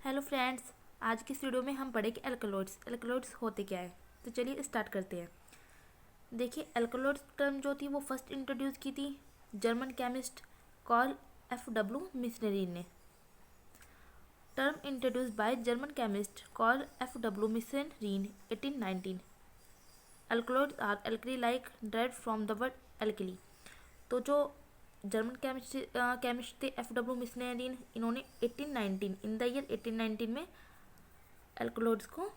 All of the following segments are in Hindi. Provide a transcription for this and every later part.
हेलो फ्रेंड्स, आज की इस वीडियो में हम पढ़ेंगे एल्कलॉइड्स। एल्कलॉइड्स होते क्या है, तो चलिए स्टार्ट करते हैं। देखिए, एल्कलॉइड्स टर्म जो थी वो फर्स्ट इंट्रोड्यूस की थी German chemist Karl F.W. Meissner ने। Term introduce by German chemist Karl F.W. Meissner 1819। Alkaloids are alkali like derived from the word alkali. तो जो जर्मन केमिस्ट थे F.W. मिशनरी, इन्होंने 1819 इन द ईयर 1819 में एल्कलॉइड्स को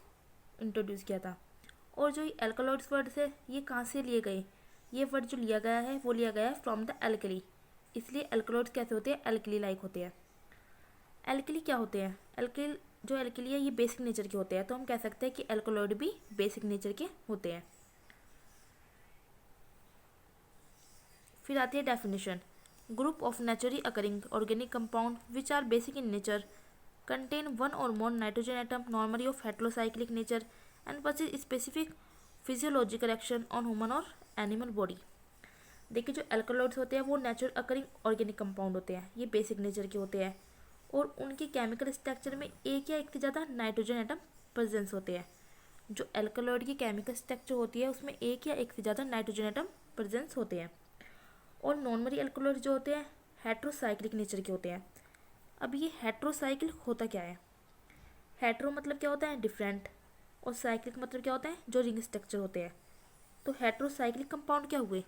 इंट्रोड्यूस किया था। और जो ये एल्कलॉइड्स वर्ड है ये कहाँ से लिए गए, ये वर्ड जो लिया गया है वो लिया गया है फ्रॉम द एल्कली। इसलिए एल्कलॉइड्स कैसे होते हैं, एल्कली लाइक होते हैं। एल्कली क्या होते हैं, एल्किल जो एल्कली है ये बेसिक नेचर के होते हैं, तो हम कह सकते हैं कि एल्कलॉइड भी बेसिक नेचर के होते हैं। फिर आती है definition. Group of naturally occurring organic compound which are basic in nature, contain one or more nitrogen atom normally of heterocyclic nature and possess specific physiological action on human or animal body। देखिए, जो एल्कलॉइड्स होते हैं वो नेचुरल अकरिंग ऑर्गेनिक कंपाउंड होते हैं, ये बेसिक नेचर के होते हैं और उनके केमिकल स्ट्रक्चर में एक या एक से ज़्यादा नाइट्रोजन एटम प्रेजेंस होते हैं। जो एल्कलॉइड की केमिकल स्ट्रक्चर होती है उसमें एक या एक से ज़्यादा नाइट्रोजन एटम प्रेजेंस होते हैं। और नॉर्मली एल्कलॉइड जो होते हैं हेट्रोसाइक्लिक नेचर के होते हैं। अब ये हेट्रोसाइक्लिक होता क्या है, हेट्रो मतलब क्या होता है डिफरेंट, और साइक्लिक मतलब क्या होता है जो रिंग स्ट्रक्चर होते हैं। तो हेट्रोसाइक्लिक कंपाउंड क्या हुए,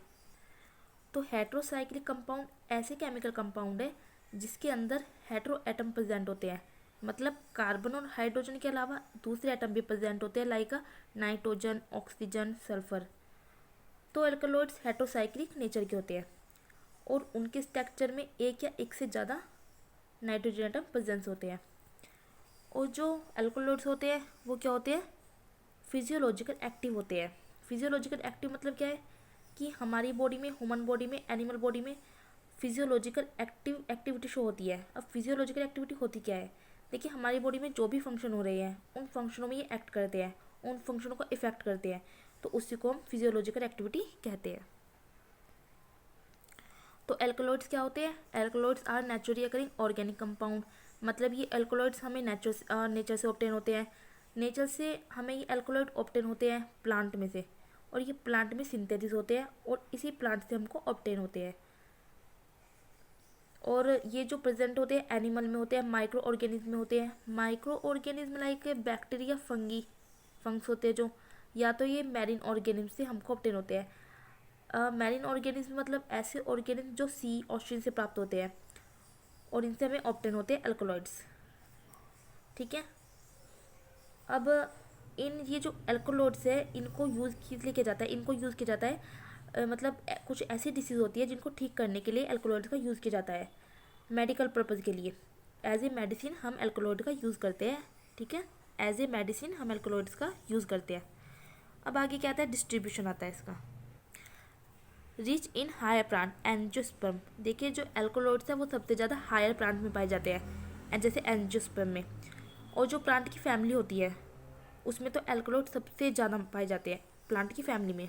तो हेट्रोसाइक्लिक कंपाउंड ऐसे केमिकल कंपाउंड है जिसके अंदर हेट्रो एटम प्रेजेंट होते हैं, मतलब कार्बन और हाइड्रोजन के अलावा दूसरे एटम भी प्रेजेंट होते हैं, लाइक नाइट्रोजन, ऑक्सीजन, सल्फर। तो एल्कलॉइड्स हेट्रोसाइक्लिक नेचर के होते हैं और उनके स्ट्रक्चर में एक या एक से ज़्यादा नाइट्रोजन एटम प्रेजेंस होते हैं। और जो एल्कलॉइड्स होते हैं वो क्या होते हैं, फिजियोलॉजिकल एक्टिव होते हैं। फिजियोलॉजिकल एक्टिव मतलब क्या है कि हमारी बॉडी में, ह्यूमन बॉडी में, एनिमल बॉडी में फिजियोलॉजिकल एक्टिविटी शो होती है। अब फिजियोलॉजिकल एक्टिविटी होती क्या है, देखिए हमारी बॉडी में जो भी फंक्शन हो रहे हैं उन फंक्शनों में ये एक्ट करते हैं, उन फंक्शनों को इफेक्ट करते हैं, तो उसी को हम फिजियोलॉजिकल एक्टिविटी कहते हैं। तो एल्कलॉइड्स क्या होते हैं, alkaloids are naturally occurring organic compound, मतलब ये एल्कलॉइड्स हमें नेचर से ऑब्टेन होते हैं। नेचर से हमें ये एल्कलॉइड ऑब्टेन होते हैं प्लांट में से, और ये प्लांट में सिंथेसिस होते हैं और इसी प्लांट से हमको ऑब्टेन होते हैं। और ये जो प्रेजेंट होते हैं एनिमल में होते हैं, माइक्रो ऑर्गेनिज्म में होते हैं। माइक्रो ऑर्गेनिज्म लाइक बैक्टीरिया, फंग्स होते हैं जो, या तो ये मैरीन ऑर्गेनिज्म से हमको ऑब्टेन होते हैं। मैरीन ऑर्गेनिज्म मतलब ऐसे ऑर्गेनिज्म जो सी ऑस्ट्रेन से प्राप्त होते हैं और इनसे हमें ऑब्टेन होते हैं एल्कलॉइड्स। ठीक है, अब इन ये जो एल्कलॉइड्स है इनको यूज़ किस लिए किया जाता है, इनको यूज़ किया जाता है मतलब कुछ ऐसी डिसीज़ होती है जिनको ठीक करने के लिए एल्कलॉइड्स का यूज़ किया जाता है, मेडिकल पर्पज़ के लिए। एज ए मेडिसिन हम एल्कलॉइड का यूज़ करते हैं। ठीक है, एज ए मेडिसिन हम एल्कलॉइड्स का यूज़ करते हैं। अब आगे क्या आता है, डिस्ट्रीब्यूशन आता है इसका। Rich in higher plant angiosperm. देखिए, जो एल्कलॉइड्स है वो सबसे ज़्यादा हायर प्लांट में पाए जाते हैं, जैसे एंजियोस्पर्म में। और जो प्लांट की फैमिली होती है उसमें तो एल्कलॉइड सबसे ज़्यादा पाए जाते हैं प्लांट की फैमिली में।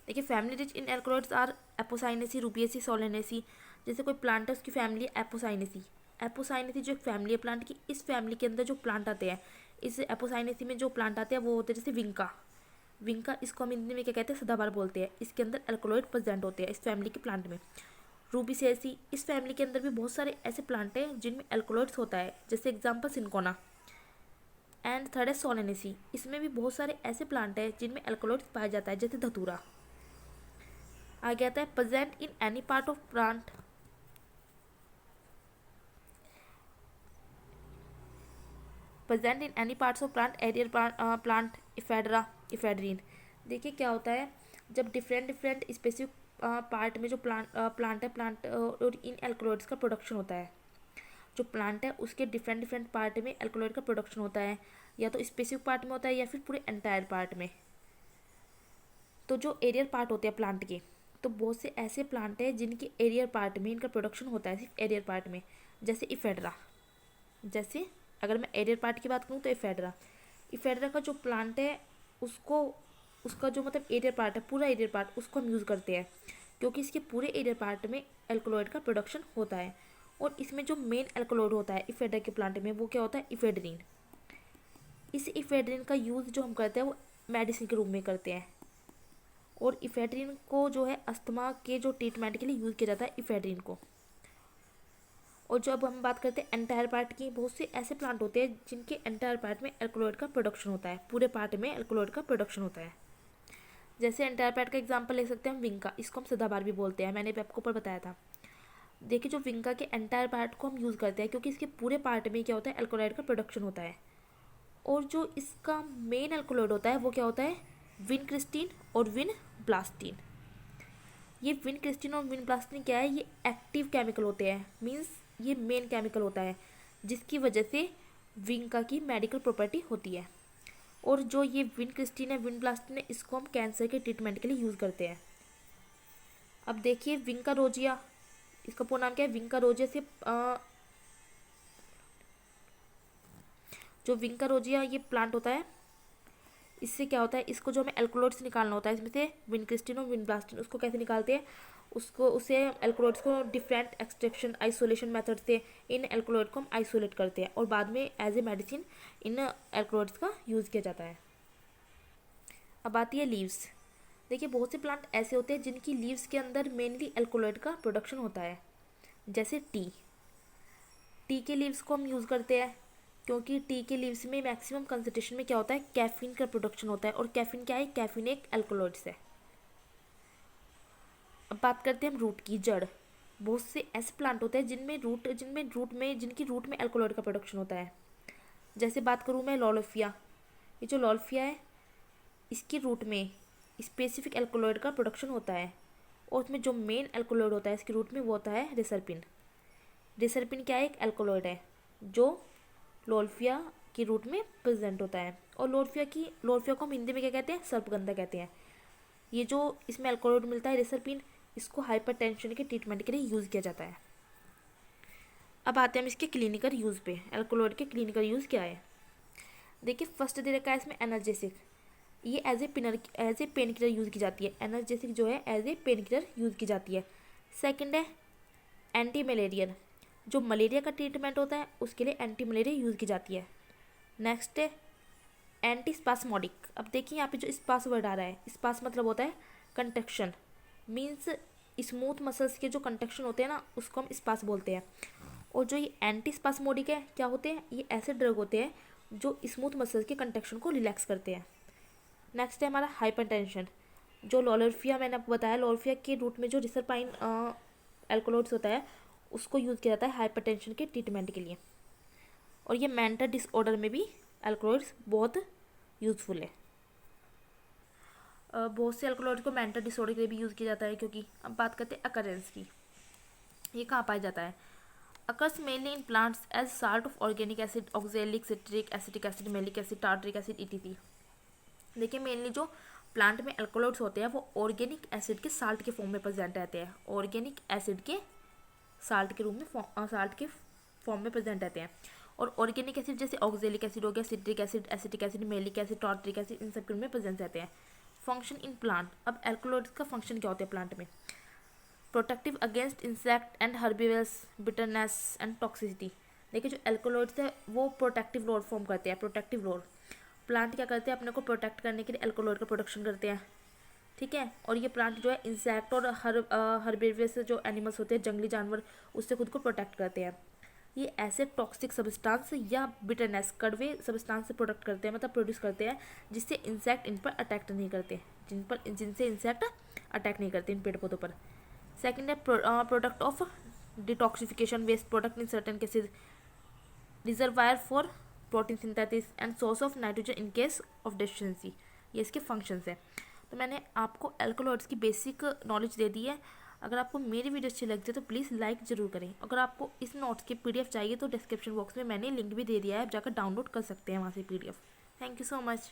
देखिए, family rich in alkaloids are Apocynaceae, Rubiaceae, Solanaceae. जैसे कोई प्लांट है उसकी फैमिली है एपोसाइनेसी। एपोसाइनेसी जो फैमिली है प्लांट की, इस फैमिली के अंदर जो प्लांट आते हैं, इस एपोसाइनेसी में जो प्लांट आते हैं वो होते हैं जैसे विंका, इसको हम हिंदी में क्या कहते हैं, सदाबहार बोलते हैं। इसके अंदर एल्कलॉइड प्रेजेंट होते हैं इस फैमिली के प्लांट में। रूबिसेसी, इस फैमिली के अंदर भी बहुत सारे ऐसे प्लांट हैं जिनमें एल्कलॉइड्स होता है, जैसे एग्जांपल सिंकोना। एंड थर्ड है सोलेनेसी, इसमें भी बहुत सारे ऐसे प्लांट हैं जिनमें एल्कलॉइड्स पाया जाता है, जैसे धतूरा। आगे आता है present in any part of plant. Present in any parts of plant, एरियर प्लांट, इफेड्रा, इफेड्रीन। देखिए क्या होता है, जब डिफरेंट स्पेसिफिक पार्ट में जो प्लांट है और इन एल्कलॉइड्स का प्रोडक्शन होता है। जो प्लांट है उसके डिफरेंट पार्ट में एल्कलॉइड का प्रोडक्शन होता है, या तो स्पेसिफिक पार्ट में होता है या फिर पूरे एंटायर पार्ट में। तो जो एरियर पार्ट होते हैं प्लांट के, तो बहुत से ऐसे प्लांट हैं जिनके एरियर पार्ट में इनका प्रोडक्शन होता है, सिर्फ एरियर पार्ट में, जैसे इफेड्रा। जैसे अगर मैं एरियर पार्ट की बात करूँ तो इफेड्रा का जो प्लांट है उसका जो मतलब एरियर पार्ट है, पूरा एरियर पार्ट उसको हम यूज़ करते हैं, क्योंकि इसके पूरे एरियर पार्ट में एल्कलॉइड का प्रोडक्शन होता है। और इसमें जो मेन एल्कोलॉइड होता है इफेड्रा के प्लांट में वो क्या होता है, इफेड्रीन। इस इफेड्रीन का यूज़ जो हम करते हैं वो मेडिसिन के रूप में करते हैं, और इफेड्रीन को जो है अस्थमा के जो ट्रीटमेंट के लिए यूज़ किया जाता है इफेड्रीन को। और जो अब हम बात करते हैं एंटायर पार्ट की, बहुत से ऐसे प्लांट होते हैं जिनके एंटायर पार्ट में एल्कोलॉइड का प्रोडक्शन होता है, पूरे पार्ट में एल्कोलॉइड का प्रोडक्शन होता है। जैसे एंटायर पार्ट का एग्जांपल ले सकते हैं हम विंका, इसको हम सदाबहार भी बोलते हैं, मैंने भी आपको ऊपर बताया था। देखिए जो विंका के एंटायर पार्ट को हम यूज़ करते हैं क्योंकि इसके पूरे पार्ट में क्या होता है, एल्कोलॉइड का प्रोडक्शन होता है। और जो इसका मेन एल्कोलॉइड होता है वो क्या होता है, विनक्रिस्टीन और विनब्लास्टीन। ये विनक्रिस्टीन और विनब्लास्टीन क्या है, ये एक्टिव केमिकल होते हैं, मीन्स ये मेन केमिकल होता है जिसकी वजह से विंका की मेडिकल प्रॉपर्टी होती है। और जो ये विनक्रिस्टीन है, विनब्लास्टीन है, इसको हम कैंसर के ट्रीटमेंट के लिए यूज़ करते हैं। अब देखिए विंका रोजिया, इसका पूरा नाम क्या है, विंका रोजिया से जो विंका रोजिया ये प्लांट होता है, इससे क्या होता है, इसको जो हमें एल्कोलॉइड्स निकालना होता है इसमें से विनक्रिस्टीन और विनब्लास्टीन, उसको कैसे निकालते हैं, उसे एल्कोलॉइड्स को डिफरेंट एक्सट्रैक्शन आइसोलेशन मेथड से इन एल्कोलॉइड को हम आइसोलेट करते हैं और बाद में एज ए मेडिसिन इन एल्कोलॉइड्स का यूज़ किया जाता है। अब आती है लीव्स। देखिए बहुत से प्लांट ऐसे होते हैं जिनकी लीव्स के अंदर मेनली एल्कोलॉइड का प्रोडक्शन होता है, जैसे टी के लीव्स को हम यूज़ करते हैं क्योंकि टी के लीव्स में मैक्सिमम कंसंट्रेशन में क्या होता है, कैफीन का प्रोडक्शन होता है, और कैफीन क्या है, कैफीन एक एल्कोलॉइड्स है। अब बात करते हैं हम रूट की, जड़। बहुत से ऐसे प्लांट होते हैं जिनकी रूट में एल्कोलॉइड का प्रोडक्शन होता है। जैसे बात करूँ मैं लॉलोफिया, ये जो लॉलोफिया है इसकी रूट में स्पेसिफिक एल्कोलॉइड का प्रोडक्शन होता है, और उसमें जो मेन एल्कोलॉइड होता है इसकी रूट में वो होता है रिसर्पिन। रिसर्पिन क्या है, एक एल्कोलॉइड है जो लोल्फिया की रूट में प्रेजेंट होता है। और लोल्फिया को हम हिंदी में क्या कहते हैं, सर्पगंधा कहते हैं। ये जो इसमें एल्कोलॉइड मिलता है रिसर्पिन, इसको हाइपरटेंशन के ट्रीटमेंट के लिए यूज़ किया जाता है। अब आते हैं हम इसके क्लिनिकल यूज़ पे, एल्कोलॉइड के क्लिनिकल यूज़ क्या है। देखिए फर्स्ट दे रखा है इसमें एनाल्जेसिक, ये as a pain killer use की जाती है, एनाल्जेसिक जो है as a pain killer use की जाती है। सेकेंड है एंटी मलेरियल, जो मलेरिया का ट्रीटमेंट होता है उसके लिए एंटी मलेरिया यूज़ की जाती है। नेक्स्ट है एंटी स्पास्मोडिक। अब देखिए यहाँ पे जो स्पास वर्ड आ रहा है, स्पास मतलब होता है कंट्रक्शन, मीन्स स्मूथ मसल्स के जो कंट्रक्शन होते हैं ना उसको हम स्पास बोलते हैं। और जो ये एंटी स्पास्मोडिक है क्या होते हैं, ये ऐसे ड्रग होते हैं जो स्मूथ मसल्स के कंट्रक्शन को रिलैक्स करते हैं। नेक्स्ट है हमारा हाइपरटेंशन, जो लोल्फिया मैंने आपको बताया, लोल्फिया के रूट में जो रिसर्पाइन एल्कोलॉइड्स होता है उसको यूज़ किया जाता है हाइपरटेंशन के ट्रीटमेंट के लिए। और ये मेंटल डिसऑर्डर में भी एल्कोलॉइड्स बहुत यूज़फुल है। बहुत से एल्कोलॉइड्स को मेंटल डिसऑर्डर के लिए भी यूज़ किया जाता है क्योंकि अब बात करते हैं अकरेंस की, ये कहाँ पाया जाता है। Occurs mainly in plants as salt of organic acid, oxalic, citric, acetic acid, malic acid, tartaric acid, ETC. देखिए मेनली जो प्लांट में एल्कोलॉइड्स होते हैं वो ऑर्गेनिक एसिड के साल्ट के फॉर्म में प्रेजेंट रहते हैं, ऑर्गेनिक एसिड के साल्ट के रूप में साल्ट के फॉर्म में प्रेजेंट रहते हैं। और ऑर्गेनिक एसिड जैसे ऑक्जेलिक एसिड हो गया, citric acid, acetic acid, malic acid, tartaric acid, इन सब के रूप में प्रेजेंट रहते हैं। फंक्शन इन प्लांट, अब एल्कोलॉइड्स का फंक्शन क्या होता है प्लांट में, protective against insect and herbivores, bitterness and toxicity. देखिए जो एल्कोलॉइड्स है वो प्रोटेक्टिव रोल फॉर्म करते हैं, प्रोटेक्टिव रोल। प्लांट क्या करते हैं, अपने को प्रोटेक्ट करने के लिए एल्कोलॉइड का प्रोडक्शन करते हैं, ठीक है। और ये प्लांट जो है इंसेक्ट और हर्बीवर्स से जो एनिमल्स होते हैं, जंगली जानवर, उससे खुद को प्रोटेक्ट करते हैं। ये ऐसे टॉक्सिक सब्सटेंस या बिटरनेस, कड़वे सब्सटेंस से प्रोडक्ट करते हैं, मतलब प्रोड्यूस करते हैं जिससे इंसेक्ट इन पर अटैक नहीं करते, जिनसे इंसेक्ट अटैक नहीं करते इन पेड़ पौधों पर। सेकेंड है product of detoxification, waste product in certain cases, reservoir for protein synthesis and source of nitrogen in case of deficiency. ये इसके फंक्शंस है। तो मैंने आपको एल्कोलॉइड्स की बेसिक नॉलेज दे दी है। अगर आपको मेरी वीडियो अच्छी लगती है तो प्लीज़ लाइक ज़रूर करें। अगर आपको इस नोट्स के पीडीएफ चाहिए तो डिस्क्रिप्शन बॉक्स में मैंने लिंक भी दे दिया है, आप जाकर डाउनलोड कर सकते हैं वहाँ से PDF. Thank you so much.